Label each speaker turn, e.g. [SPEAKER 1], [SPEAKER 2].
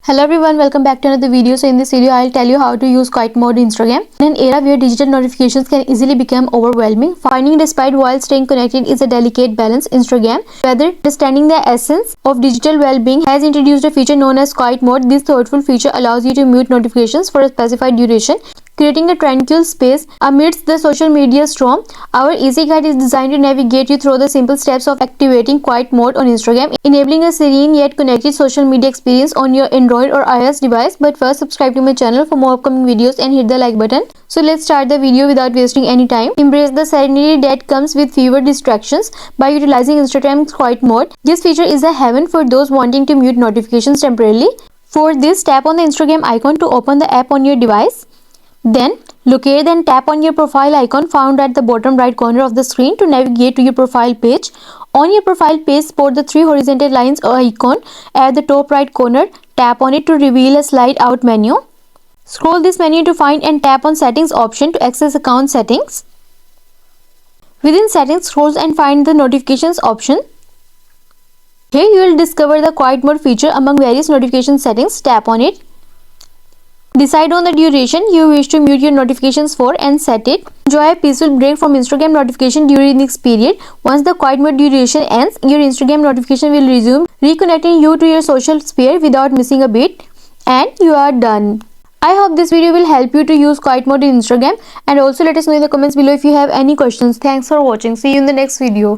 [SPEAKER 1] Hello everyone, welcome back to another video. So in this video I'll tell you how to use quiet mode in Instagram. In an era where digital notifications can easily become overwhelming, finding respite while staying connected is a delicate balance. Instagram, whether understanding the essence of digital well-being, has introduced a feature known as quiet mode. This thoughtful feature allows you to mute notifications for a specified duration, creating a tranquil space amidst the social media storm. Our easy guide is designed to navigate you through the simple steps of activating quiet mode on Instagram, enabling a serene yet connected social media experience on your Android or iOS device. But first, subscribe to my channel for more upcoming videos and hit the like button. So let's start the video without wasting any time. Embrace the serenity that comes with fewer distractions by utilizing Instagram's quiet mode. This feature is a heaven for those wanting to mute notifications temporarily. For this, tap on the Instagram icon to open the app on your device. Then locate and tap on your profile icon found at the bottom right corner of the screen to navigate to your profile page. On your profile page, spot the three horizontal lines or icon at the top right corner. Tap on it to reveal a slide out menu. Scroll this menu to find and tap on settings option to access account settings. Within settings, scroll and find the notifications option. Here you will discover the quiet mode feature among various notification settings. Tap on it. Decide on the duration you wish to mute your notifications for and set it. Enjoy a peaceful break from Instagram notification during this period. Once the quiet mode duration ends, your Instagram notification will resume, reconnecting you to your social sphere without missing a beat. And you are done. I hope this video will help you to use quiet mode in Instagram, and also let us know in the comments below if you have any questions. Thanks for watching. See you in the next video.